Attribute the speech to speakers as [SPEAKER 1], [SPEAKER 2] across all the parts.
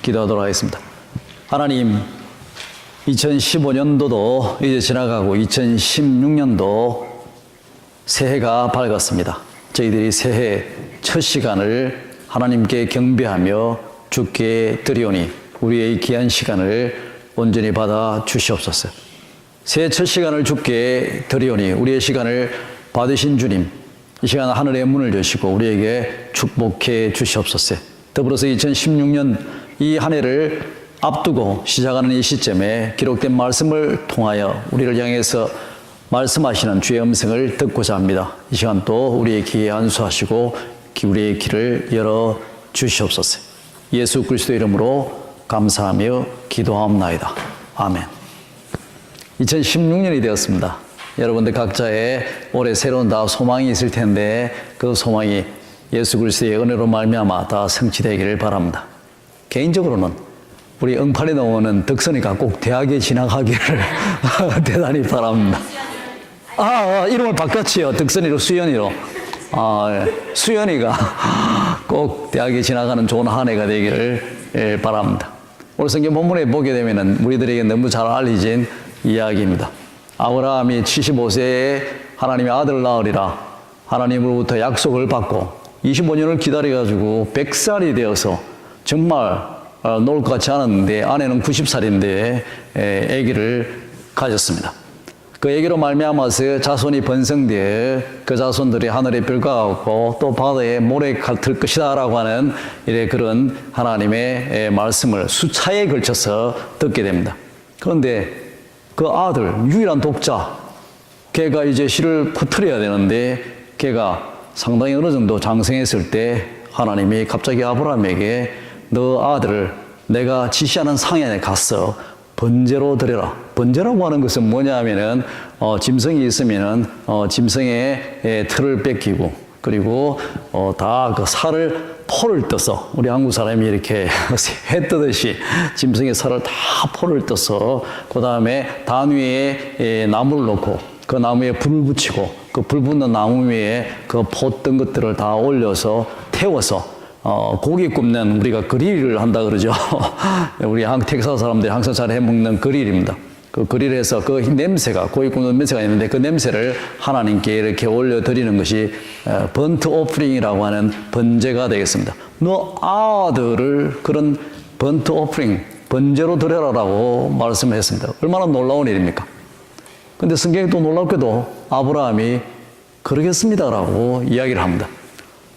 [SPEAKER 1] 기도하도록 하겠습니다. 하나님, 2015년도도 이제 지나가고 2016년도 새해가 밝았습니다. 저희들이 새해 첫 시간을 하나님께 경배하며 주께 드리오니 우리의 귀한 시간을 온전히 받아 주시옵소서. 새해 첫 시간을 주께 드리오니 우리의 시간을 받으신 주님, 이 시간 하늘의 문을 여시고 우리에게 축복해 주시옵소서. 더불어서 2016년 이 한 해를 앞두고 시작하는 이 시점에 기록된 말씀을 통하여 우리를 향해서 말씀하시는 주의 음성을 듣고자 합니다. 이 시간 또 우리의 귀에 안수하시고 우리의 귀를 열어 주시옵소서. 예수 그리스도 이름으로 감사하며 기도하옵나이다. 아멘. 2016년이 되었습니다. 여러분들 각자의 올해 새로운 다 소망이 있을 텐데 그 소망이 예수 그리스도의 은혜로 말미암아 다 성취되기를 바랍니다. 개인적으로는 우리 응팔에 나오는 덕선이가 꼭 대학에 진학하기를 대단히 바랍니다. 이름을 바꿨지요. 덕선이로 수연이로. 수연이가 꼭 대학에 진학하는 좋은 한 해가 되기를 바랍니다. 오늘 성경 본문에 보게 되면은 우리들에게 너무 잘 알려진 이야기입니다. 아브라함이 75세에 하나님의 아들을 낳으리라 하나님으로부터 약속을 받고 25년을 기다려가지고 100살이 되어서 정말 놀 것 같지 않았는데 아내는 90살인데 아기를 가졌습니다. 그 아기로 말미암아서 자손이 번성되어 그 자손들이 하늘의 별과 같고 또 바다에 모래 같을 것이다 라고 하는 그런 하나님의 말씀을 수차에 걸쳐서 듣게 됩니다. 그런데 그 아들, 유일한 독자, 걔가 이제 씨를 퍼뜨려야 되는데 걔가 상당히 어느 정도 장성했을 때 하나님이 갑자기 아브라함에게 너 아들을 내가 지시하는 상에 가서 번제로 드려라. 번제라고 하는 것은 뭐냐 하면은 짐승이 있으면은 짐승의 털을 뺏기고 그리고 다 그 살을 포를 떠서 우리 한국 사람이 이렇게 해 뜨듯이 짐승의 살을 다 포를 떠서 그 다음에 단 위에 나무를 놓고 그 나무에 불을 붙이고 그 불 붙는 나무 위에 그 포 뜬 것들을 다 올려서 태워서 고기 굽는 우리가 그릴을 한다 그러죠. 우리 텍사스 사람들이 항상 잘 해먹는 그릴입니다. 그 그릴에서 그 냄새가 고기 굽는 냄새가 있는데 그 냄새를 하나님께 이렇게 올려드리는 것이 번트 오프링이라고 하는 번제가 되겠습니다. 너 아들을 그런 번트 오프링 번제로 드려라라고 말씀을 했습니다. 얼마나 놀라운 일입니까? 근데 성경이 또 놀랍게도 아브라함이 그러겠습니다라고 이야기를 합니다.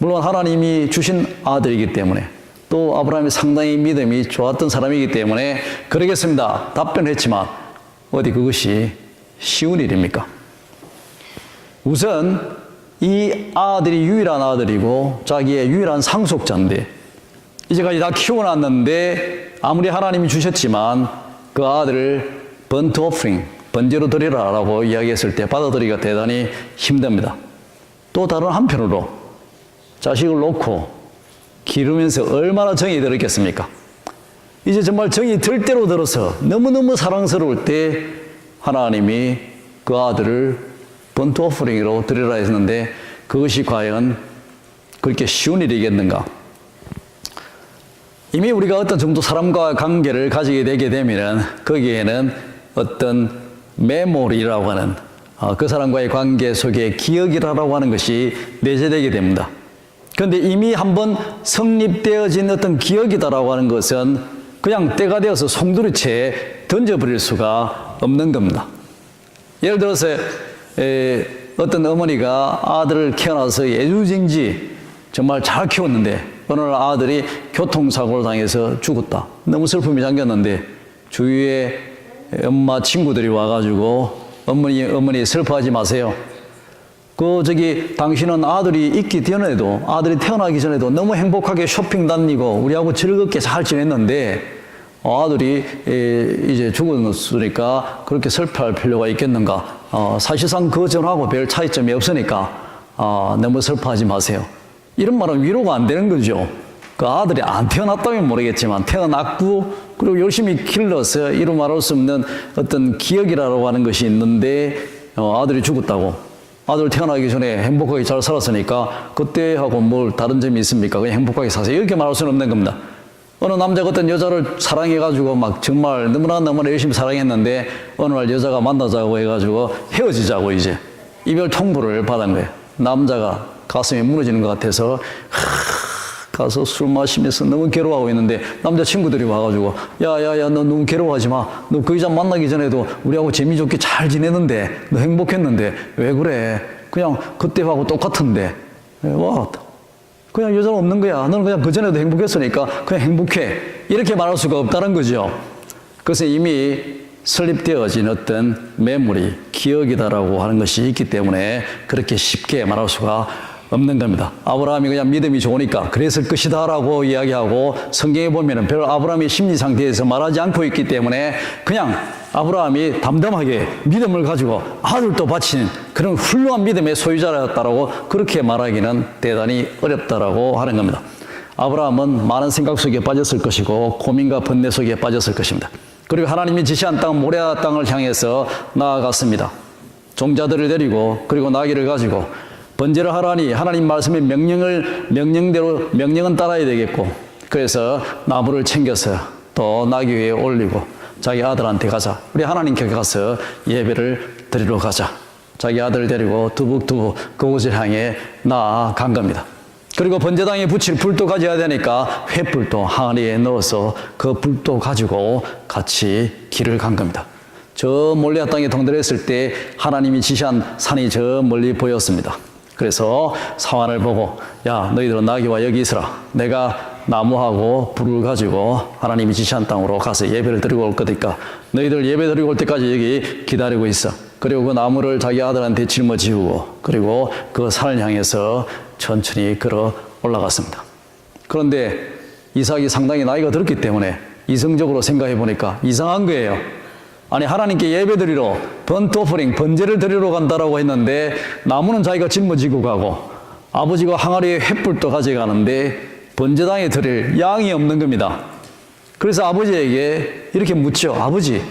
[SPEAKER 1] 물론 하나님이 주신 아들이기 때문에 또 아브라함이 상당히 믿음이 좋았던 사람이기 때문에 그러겠습니다 답변했지만 어디 그것이 쉬운 일입니까? 우선 이 아들이 유일한 아들이고 자기의 유일한 상속자인데 이제까지 다 키워놨는데 아무리 하나님이 주셨지만 그 아들을 번트 오프링 번제로 드리라라고 이야기했을 때 받아들이기가 대단히 힘듭니다. 또 다른 한편으로 자식을 놓고 기르면서 얼마나 정이 들었겠습니까? 이제 정말 정이 들 대로 들어서 너무너무 사랑스러울 때 하나님이 그 아들을 번트 오프링으로 드리라 했는데 그것이 과연 그렇게 쉬운 일이겠는가? 이미 우리가 어떤 정도 사람과 관계를 가지게 되게 되면 거기에는 어떤 메모리라고 하는 그 사람과의 관계 속에 기억이라고 하는 것이 내재되게 됩니다. 그런데 이미 한번 성립되어진 어떤 기억이다라고 하는 것은 그냥 때가 되어서 송두리째 던져버릴 수가 없는 겁니다. 예를 들어서 어떤 어머니가 아들을 키워놔서 애주쟁지 정말 잘 키웠는데 어느 날 아들이 교통사고를 당해서 죽었다. 너무 슬픔이 잠겼는데 주위에 엄마 친구들이 와가지고 어머니 슬퍼하지 마세요. 당신은 아들이 있기 전에도 아들이 태어나기 전에도 너무 행복하게 쇼핑 다니고 우리하고 즐겁게 잘 지냈는데 아들이 이제 죽었으니까 그렇게 슬퍼할 필요가 있겠는가? 사실상 그 전하고 별 차이점이 없으니까 너무 슬퍼하지 마세요. 이런 말은 위로가 안 되는 거죠. 그 아들이 안 태어났다면 모르겠지만 태어났고 그리고 열심히 길러서 이루 말할 수 없는 어떤 기억이라고 하는 것이 있는데 아들이 죽었다고. 아들 태어나기 전에 행복하게 잘 살았으니까 그때하고 뭘 다른 점이 있습니까? 그냥 행복하게 사세요. 이렇게 말할 수는 없는 겁니다. 어느 남자가 어떤 여자를 사랑해가지고 막 정말 너무나 열심히 사랑했는데 어느 날 여자가 만나자고 해가지고 헤어지자고 이제 이별 통보를 받은 거예요. 남자가 가슴이 무너지는 것 같아서 가서 술 마시면서 너무 괴로워하고 있는데 남자 친구들이 와가지고 야야야 너 너무 괴로워하지 마. 너 그 여자 만나기 전에도 우리하고 재미좋게 잘 지내는데 너 행복했는데 왜 그래? 그냥 그때하고 똑같은데 와 그냥 여자는 없는 거야. 너는 그냥 그 전에도 행복했으니까 그냥 행복해. 이렇게 말할 수가 없다는 거죠. 그래서 이미 설립되어진 어떤 메모리, 기억이다라고 하는 것이 있기 때문에 그렇게 쉽게 말할 수가 없는 겁니다. 아브라함이 그냥 믿음이 좋으니까 그랬을 것이다 라고 이야기하고 성경에 보면은 별 아브라함의 심리 상태에서 말하지 않고 있기 때문에 그냥 아브라함이 담담하게 믿음을 가지고 아들도 바친 그런 훌륭한 믿음의 소유자였다라고 그렇게 말하기는 대단히 어렵다라고 하는 겁니다. 아브라함은 많은 생각 속에 빠졌을 것이고 고민과 번뇌 속에 빠졌을 것입니다. 그리고 하나님이 지시한 땅 모리아 땅을 향해서 나아갔습니다. 종자들을 데리고 그리고 나귀를 가지고 번제를 하라니 하나님 말씀의 명령은 따라야 되겠고 그래서 나무를 챙겨서 또 나귀 위에 올리고 자기 아들한테 가자. 우리 하나님께 가서 예배를 드리러 가자. 자기 아들을 데리고 두북두북 그곳을 향해 나아간 겁니다. 그리고 번제당에 붙일 불도 가져야 되니까 횃불도 항아리에 넣어서 그 불도 가지고 같이 길을 간 겁니다. 저 몰리아 땅에 통달했을 때 하나님이 지시한 산이 저 멀리 보였습니다. 그래서 사환을 보고 야 너희들은 나귀와 여기 있으라. 내가 나무하고 불을 가지고 하나님이 지시한 땅으로 가서 예배를 드리고 올 거니까 너희들 예배 드리고 올 때까지 여기 기다리고 있어. 그리고 그 나무를 자기 아들한테 짊어지우고 그리고 그 산을 향해서 천천히 걸어 올라갔습니다. 그런데 이삭이 상당히 나이가 들었기 때문에 이성적으로 생각해 보니까 이상한 거예요. 아니 하나님께 예배드리러 번토퍼링 번제를 드리러 간다라고 했는데 나무는 자기가 짊어지고 가고 아버지가 항아리에 횃불도 가져가는데 번제당에 드릴 양이 없는 겁니다. 그래서 아버지에게 이렇게 묻죠. 아버지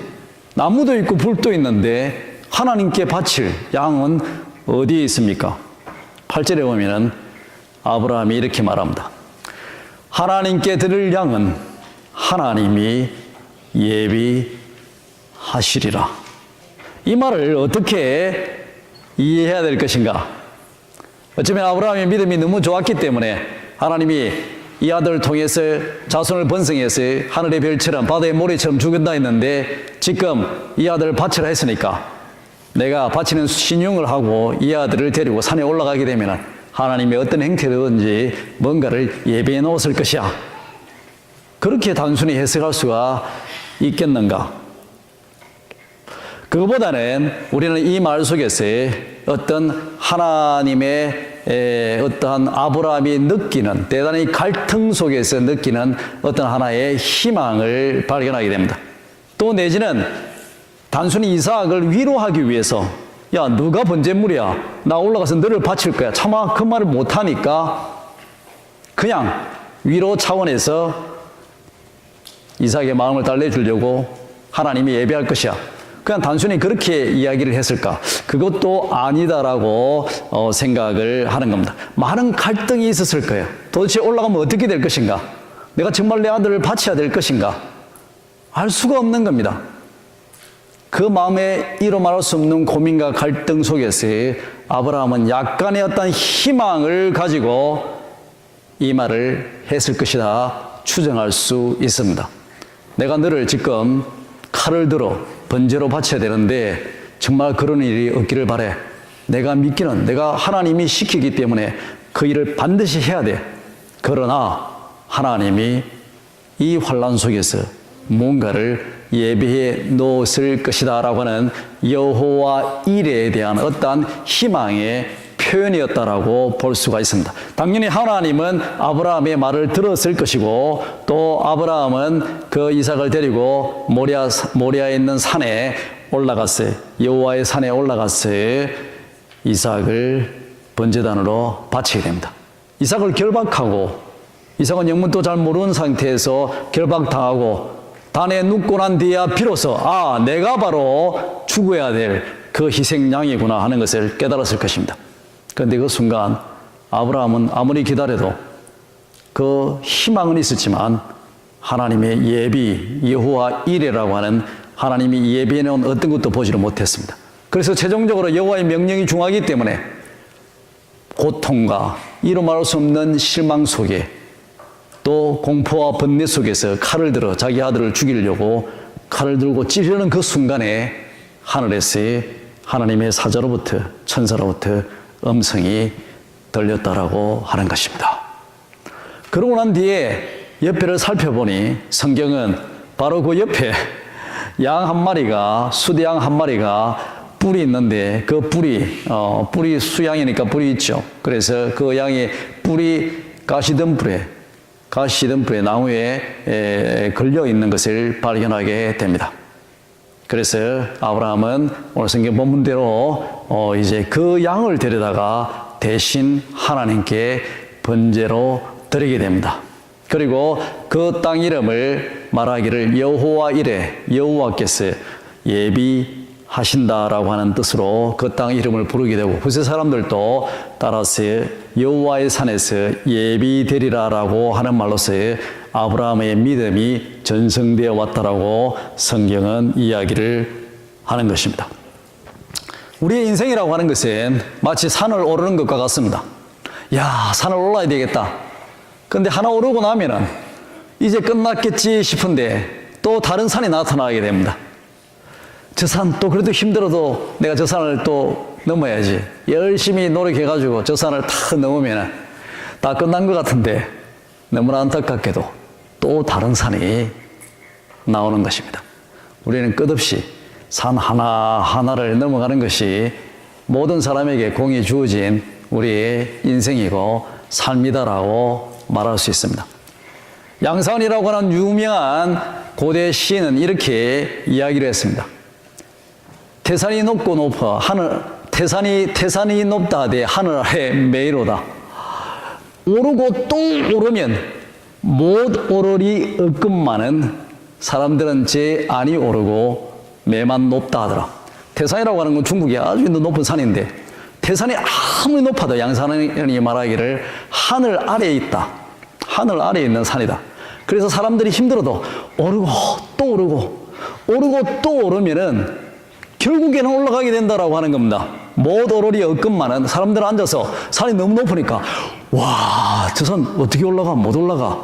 [SPEAKER 1] 나무도 있고 불도 있는데 하나님께 바칠 양은 어디에 있습니까? 8절에 보면은 아브라함이 이렇게 말합니다. 하나님께 드릴 양은 하나님이 예비하시리라. 이 말을 어떻게 이해해야 될 것인가? 어쩌면 아브라함의 믿음이 너무 좋았기 때문에 하나님이 이 아들을 통해서 자손을 번성해서 하늘의 별처럼 바다의 모래처럼 죽인다 했는데 지금 이 아들을 바치라 했으니까 내가 바치는 신용을 하고 이 아들을 데리고 산에 올라가게 되면 하나님이 어떤 행태든지 뭔가를 예배해 놓았을 것이야. 그렇게 단순히 해석할 수가 있겠는가? 그거보다는 우리는 이 말 속에서 어떤 하나님의 어떠한 아브라함이 느끼는 대단히 갈등 속에서 느끼는 어떤 하나의 희망을 발견하게 됩니다. 또 내지는 단순히 이삭을 위로하기 위해서 야 누가 번제물이야 나 올라가서 너를 바칠 거야 차마 그 말을 못하니까 그냥 위로 차원에서 이삭의 마음을 달래주려고 하나님이 예배할 것이야 그냥 단순히 그렇게 이야기를 했을까? 그것도 아니다라고 생각을 하는 겁니다. 많은 갈등이 있었을 거예요. 도대체 올라가면 어떻게 될 것인가? 내가 정말 내 아들을 바쳐야 될 것인가? 알 수가 없는 겁니다. 그 마음에 이루 말할 수 없는 고민과 갈등 속에서 아브라함은 약간의 어떤 희망을 가지고 이 말을 했을 것이다 추정할 수 있습니다. 내가 너를 지금 칼을 들어 번제로 바쳐야 되는데 정말 그런 일이 없기를 바래. 내가 믿기는 내가 하나님이 시키기 때문에 그 일을 반드시 해야 돼. 그러나 하나님이 이 환난 속에서 뭔가를 예비해 놓았을 것이다 라고 하는 여호와 일에 대한 어떠한 희망의 표현이었다라고 볼 수가 있습니다. 당연히 하나님은 아브라함의 말을 들었을 것이고 또 아브라함은 그 이삭을 데리고 모리아에 있는 산에 올라갔어요. 여호와의 산에 올라갔어요. 이삭을 번제단으로 바치게 됩니다. 이삭을 결박하고 이삭은 영문도 잘 모르는 상태에서 결박당하고 단에 눕고 난 뒤에야 비로소 내가 바로 죽어야 될 그 희생양이구나 하는 것을 깨달았을 것입니다. 그런데 그 순간 아브라함은 아무리 기다려도 그 희망은 있었지만 하나님의 예비, 여호와 이레라고 하는 하나님이 예비해 놓은 어떤 것도 보지를 못했습니다. 그래서 최종적으로 여호와의 명령이 중하기 때문에 고통과 이루 말할 수 없는 실망 속에 또 공포와 번뇌 속에서 칼을 들어 자기 아들을 죽이려고 칼을 들고 찌르는 그 순간에 하늘에서의 하나님의 사자로부터 천사로부터 음성이 들렸다라고 하는 것입니다. 그러고 난 뒤에 옆에를 살펴보니 성경은 바로 그 옆에 양 한 마리가, 수대양 한 마리가 뿔이 있는데 그 뿔이 수양이니까 뿔이 있죠. 그래서 그 양의 뿔이 가시덤불에 나무에 걸려 있는 것을 발견하게 됩니다. 그래서 아브라함은 오늘 성경 본문대로 이제 그 양을 데려다가 대신 하나님께 번제로 드리게 됩니다. 그리고 그 땅 이름을 말하기를 여호와 이레, 여호와께서 예비하신다라고 하는 뜻으로 그 땅 이름을 부르게 되고 후세 사람들도 따라서 여호와의 산에서 예비되리라라고 하는 말로서 아브라함의 믿음이 전성되어 왔다라고 성경은 이야기를 하는 것입니다. 우리의 인생이라고 하는 것은 마치 산을 오르는 것과 같습니다. 야, 산을 올라야 되겠다. 근데 하나 오르고 나면은 이제 끝났겠지 싶은데 또 다른 산이 나타나게 됩니다. 저 산 또 그래도 힘들어도 내가 저 산을 또 넘어야지. 열심히 노력해가지고 저 산을 다 넘으면 다 끝난 것 같은데 너무나 안타깝게도 또 다른 산이 나오는 것입니다. 우리는 끝없이 산 하나하나를 넘어가는 것이 모든 사람에게 공이 주어진 우리의 인생이고 삶이다라고 말할 수 있습니다. 양산이라고 하는 유명한 고대 시인은 이렇게 이야기를 했습니다. 태산이 높고 높아 태산이 높다 하되 하늘 아래 매이로다. 오르고 또 오르면 못 오르리 없건만은 사람들은 제 안이 오르고 매만 높다 하더라. 태산이라고 하는 건 중국의 아주 높은 산인데 태산이 아무리 높아도 양산이 말하기를 하늘 아래에 있다. 하늘 아래에 있는 산이다. 그래서 사람들이 힘들어도 오르고 또 오르고 또 오르면은 결국에는 올라가게 된다라고 하는 겁니다. 못 오르리 없건만은 사람들은 앉아서 산이 너무 높으니까 와, 저 산 어떻게 올라가? 못 올라가.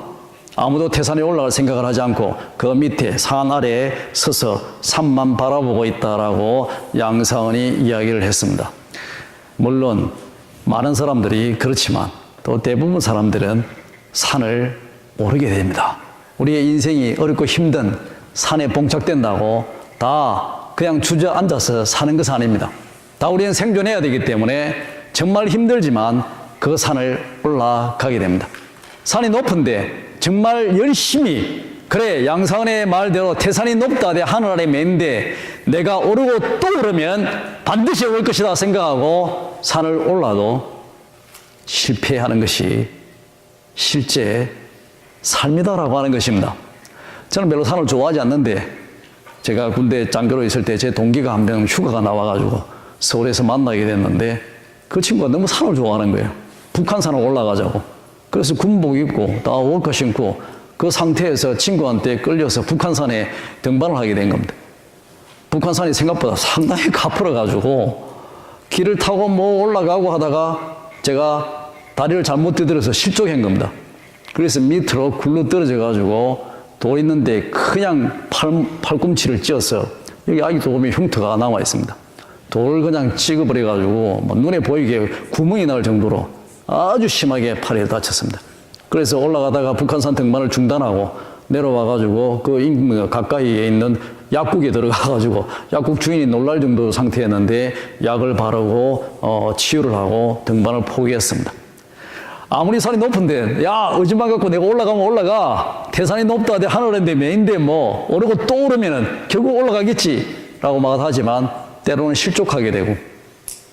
[SPEAKER 1] 아무도 태산에 올라갈 생각을 하지 않고 그 밑에 산 아래에 서서 산만 바라보고 있다라고 양사원이 이야기를 했습니다. 물론 많은 사람들이 그렇지만 또 대부분 사람들은 산을 오르게 됩니다. 우리의 인생이 어렵고 힘든 산에 봉착된다고 다 그냥 주저앉아서 사는 것은 아닙니다. 다 우리는 생존해야 되기 때문에 정말 힘들지만 그 산을 올라가게 됩니다. 산이 높은데 정말 열심히 그래 양사원의 말대로 태산이 높다 대 하늘 아래 맨데 내가 오르고 또 오르면 반드시 올 것이다 생각하고 산을 올라도 실패하는 것이 실제 삶이다라고 하는 것입니다. 저는 별로 산을 좋아하지 않는데 제가 군대 장교로 있을 때 제 동기가 한 명 휴가가 나와가지고 서울에서 만나게 됐는데 그 친구가 너무 산을 좋아하는 거예요. 북한산을 올라가자고. 그래서 군복 입고 다 워커 신고 그 상태에서 친구한테 끌려서 북한산에 등반을 하게 된 겁니다. 북한산이 생각보다 상당히 가풀어가지고 길을 타고 뭐 올라가고 하다가 제가 다리를 잘못 두드려서 실족한 겁니다. 그래서 밑으로 굴러 떨어져가지고 돌 있는데 그냥 팔꿈치를 찧어서 여기 아직도 보면 흉터가 남아 있습니다. 돌 그냥 찍어버려가지고 뭐 눈에 보이게 구멍이 날 정도로 아주 심하게 팔에 다쳤습니다. 그래서 올라가다가 북한산 등반을 중단하고 내려와가지고 그 가까이에 있는 약국에 들어가가지고 약국 주인이 놀랄 정도 상태였는데 약을 바르고 치유를 하고 등반을 포기했습니다. 아무리 산이 높은데 야 의지만 갖고 내가 올라가면 올라가 태산이 높다 대 하늘인데 매인데 뭐 오르고 또 오르면은 결국 올라가겠지 라고 막 하지만 때로는 실족하게 되고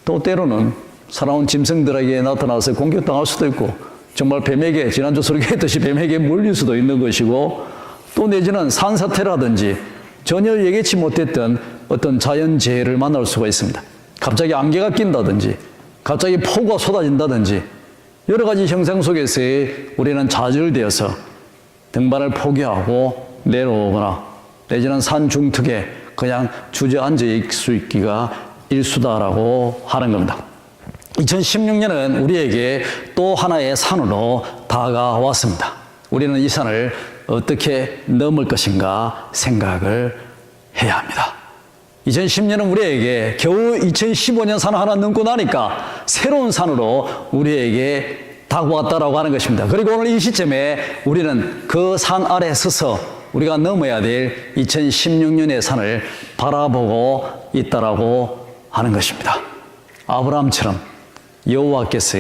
[SPEAKER 1] 또 때로는 살아온 짐승들에게 나타나서 공격당할 수도 있고 정말 뱀에게 지난주 설교했듯이 뱀에게 물릴 수도 있는 것이고 또 내지는 산사태라든지 전혀 예기치 못했던 어떤 자연재해를 만날 수가 있습니다. 갑자기 안개가 낀다든지 갑자기 폭우가 쏟아진다든지 여러 가지 형상 속에서 우리는 좌절되어서 등반을 포기하고 내려오거나 내지는 산 중턱에 그냥 주저앉아 있을 수 있기가 일수다라고 하는 겁니다. 2016년은 우리에게 또 하나의 산으로 다가왔습니다. 우리는 이 산을 어떻게 넘을 것인가 생각을 해야 합니다. 2010년은 우리에게 겨우 2015년 산 하나 넘고 나니까 새로운 산으로 우리에게 다가왔다라고 하는 것입니다. 그리고 오늘 이 시점에 우리는 그 산 아래 서서 우리가 넘어야 될 2016년의 산을 바라보고 있다라고 하는 것입니다. 아브라함처럼 여호와께서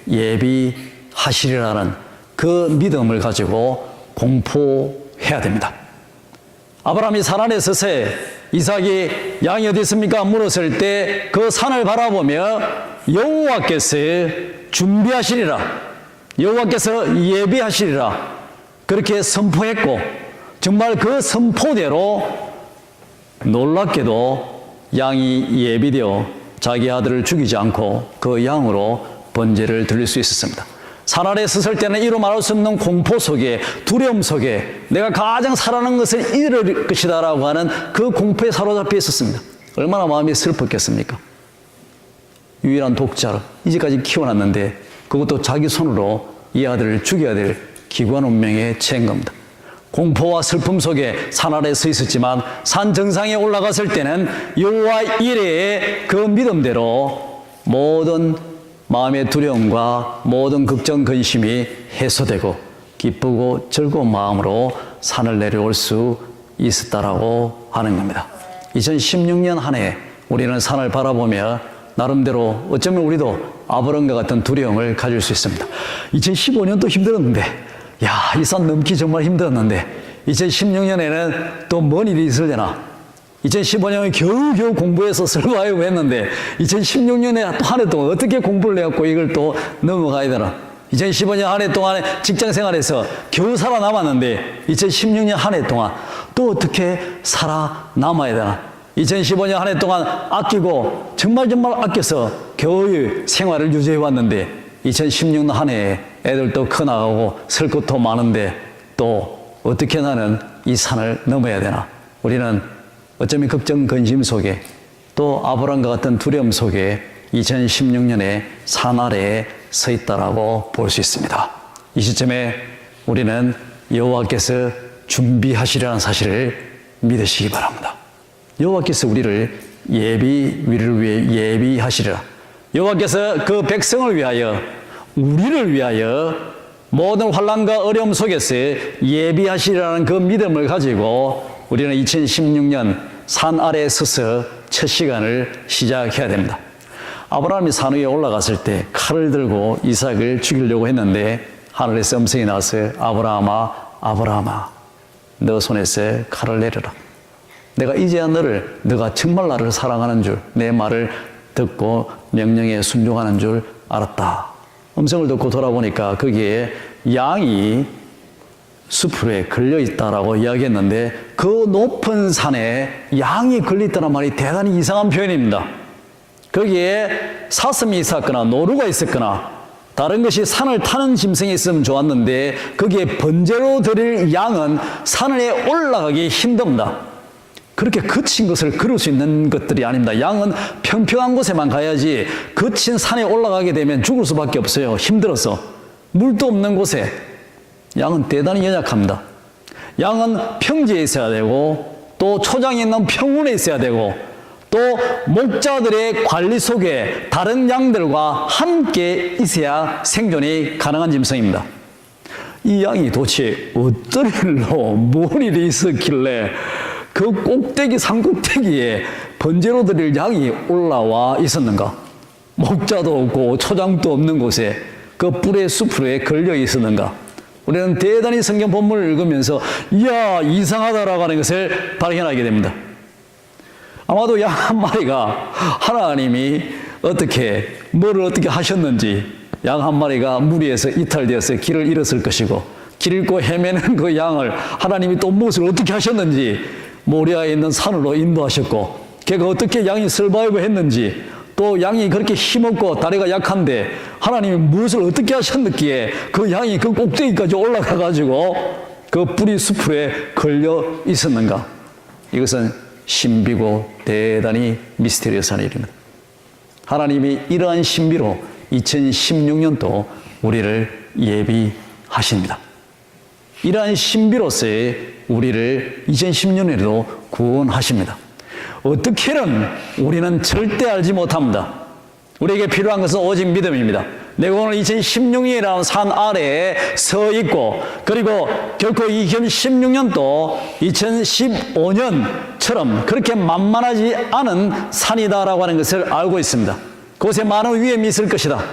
[SPEAKER 1] 예비하시리라는 그 믿음을 가지고 공포해야 됩니다. 아브라함이 산 아래 서서 이삭이 양이 어디 있습니까? 물었을 때 그 산을 바라보며 여호와께서 준비하시리라, 여호와께서 예비하시리라 그렇게 선포했고, 정말 그 선포대로 놀랍게도 양이 예비되어 자기 아들을 죽이지 않고 그 양으로 번제를 드릴 수 있었습니다. 산 아래 섰을 때는 이루 말할 수 없는 공포 속에, 두려움 속에 내가 가장 사랑하는 것을 잃을 것이다 라고 하는 그 공포에 사로잡혀 있었습니다. 얼마나 마음이 슬펐겠습니까? 유일한 독자로 이제까지 키워놨는데 그것도 자기 손으로 이 아들을 죽여야 될 기구한 운명에 처한 겁니다. 공포와 슬픔 속에 산 아래에 서 있었지만 산 정상에 올라갔을 때는 여호와 이레의 그 믿음대로 모든 마음의 두려움과 모든 걱정 근심이 해소되고 기쁘고 즐거운 마음으로 산을 내려올 수 있었다라고 하는 겁니다. 2016년 한 해 우리는 산을 바라보며 나름대로 어쩌면 우리도 아브람과 같은 두려움을 가질 수 있습니다. 2015년도 힘들었는데, 야, 이 산 넘기 정말 힘들었는데 2016년에는 또 뭔 일이 있으려나. 2015년에 겨우겨우 공부해서 설바이브 했는데 2016년에 또 한 해 동안 어떻게 공부를 해갖고 이걸 또 넘어가야 되나. 2015년 한 해 동안에 직장 생활에서 겨우 살아남았는데 2016년 한 해 동안 또 어떻게 살아남아야 되나. 2015년 한 해 동안 아끼고 정말 아껴서 겨우 생활을 유지해 왔는데 2016년 한 해에 애들도 커나가고 쓸 것도 많은데 또 어떻게 나는 이 산을 넘어야 되나. 우리는 어쩌면 걱정 근심 속에 또 아브람과 같은 두려움 속에 2016년에 산 아래에 서 있다라고 볼 수 있습니다. 이 시점에 우리는 여호와께서 준비하시리라는 사실을 믿으시기 바랍니다. 여호와께서 우리를 위를 위해 예비하시리라. 여호와께서 그 백성을 위하여, 우리를 위하여 모든 환난과 어려움 속에서 예비하시리라는 그 믿음을 가지고 우리는 2016년 산 아래에 서서 첫 시간을 시작해야 됩니다. 아브라함이 산 위에 올라갔을 때 칼을 들고 이삭을 죽이려고 했는데 하늘에서 음성이 나와서 아브라함아, 아브라함아, 너 손에서 칼을 내려라. 내가 이제야 너가 정말 나를 사랑하는 줄, 내 말을 듣고 명령에 순종하는 줄 알았다. 음성을 듣고 돌아보니까 거기에 양이 수풀에 걸려있다라고 이야기했는데 그 높은 산에 양이 걸려있다는 말이 대단히 이상한 표현입니다. 거기에 사슴이 있었거나 노루가 있었거나 다른 것이 산을 타는 짐승이 있으면 좋았는데 거기에 번제로 드릴 양은 산에 올라가기 힘듭니다. 그렇게 거친 것을 걸을 수 있는 것들이 아닙니다. 양은 평평한 곳에만 가야지 거친 산에 올라가게 되면 죽을 수밖에 없어요. 힘들어서. 물도 없는 곳에 양은 대단히 연약합니다. 양은 평지에 있어야 되고 또 초장에 있는 평원에 있어야 되고 또 목자들의 관리 속에 다른 양들과 함께 있어야 생존이 가능한 짐승입니다. 이 양이 도대체 어떤 일로 뭔 일이 있었길래 그 꼭대기 산꼭대기에 번제로 드릴 양이 올라와 있었는가? 목자도 없고 초장도 없는 곳에 그 뿔의 수풀에 걸려 있었는가? 우리는 대단히 성경 본문을 읽으면서 이야 이상하다라고 하는 것을 발견하게 됩니다. 아마도 양 한 마리가 하나님이 뭐를 어떻게 하셨는지 양 한 마리가 무리에서 이탈되어서 길을 잃었을 것이고 길 잃고 헤매는 그 양을 하나님이 또 무엇을 어떻게 하셨는지 모리아에 있는 산으로 인도하셨고 걔가 어떻게 양이 설바이브 했는지 또 양이 그렇게 힘없고 다리가 약한데 하나님이 무엇을 어떻게 하셨는지에 그 양이 그 꼭대기까지 올라가 가지고 그 뿌리 수풀에 걸려 있었는가? 이것은 신비고 대단히 미스테리어스한 일입니다. 하나님이 이러한 신비로 2016년도 우리를 예비하십니다. 이러한 신비로서의 우리를 2010년에도 구원하십니다. 어떻게든 우리는 절대 알지 못합니다. 우리에게 필요한 것은 오직 믿음입니다. 내가 오늘 2016년이라는 산 아래에 서 있고, 그리고 결코 2016년도 2015년처럼 그렇게 만만하지 않은 산이다라고 하는 것을 알고 있습니다. 그곳에 많은 위험이 있을 것이다.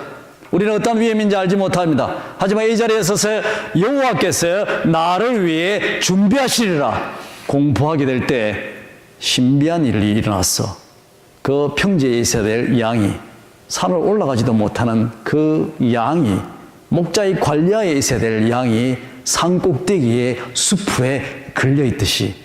[SPEAKER 1] 우리는 어떤 위험인지 알지 못합니다. 하지만 이 자리에 서서 여호와께서 나를 위해 준비하시리라 공포하게 될 때 신비한 일이 일어났어. 그 평지에 있어야 될 양이, 산을 올라가지도 못하는 그 양이, 목자의 관리하에 있어야 될 양이 산 꼭대기에 수풀에 걸려 있듯이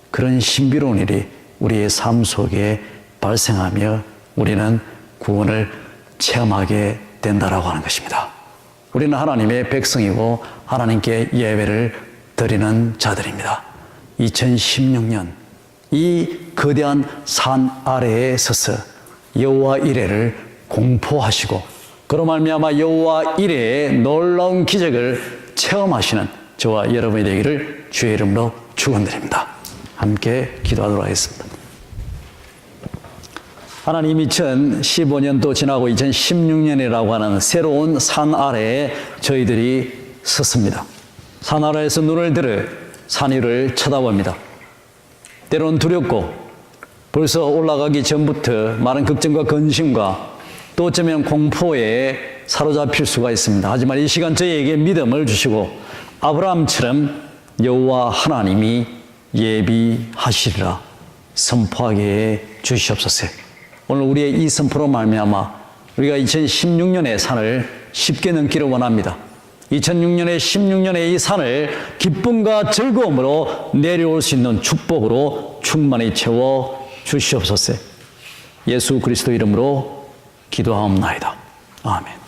[SPEAKER 1] 그런 신비로운 일이 우리의 삶 속에 발생하며 우리는 구원을 체험하게 된다라고 하는 것입니다. 우리는 하나님의 백성이고 하나님께 예배를 드리는 자들입니다. 2016년 이 거대한 산 아래에 서서 여호와 이레를 공포하시고 그로 말미암아 여호와 이레의 놀라운 기적을 체험하시는 저와 여러분이 되기를 주의 이름으로 축원드립니다. 함께 기도하도록 하겠습니다. 하나님, 2015년도 지나고 2016년이라고 하는 새로운 산 아래에 저희들이 섰습니다. 산 아래에서 눈을 들어 산 위를 쳐다봅니다. 때로는 두렵고 벌써 올라가기 전부터 많은 걱정과 근심과 또 어쩌면 공포에 사로잡힐 수가 있습니다. 하지만 이 시간 저희에게 믿음을 주시고 아브라함처럼 여호와 하나님이 예비하시리라 선포하게 해 주시옵소서. 오늘 우리의 이 선포로 말미암아 우리가 2016년의 산을 쉽게 넘기를 원합니다. 2006년에 16년의 이 산을 기쁨과 즐거움으로 내려올 수 있는 축복으로 충만히 채워 주시옵소서. 예수 그리스도 이름으로 기도하옵나이다. 아멘.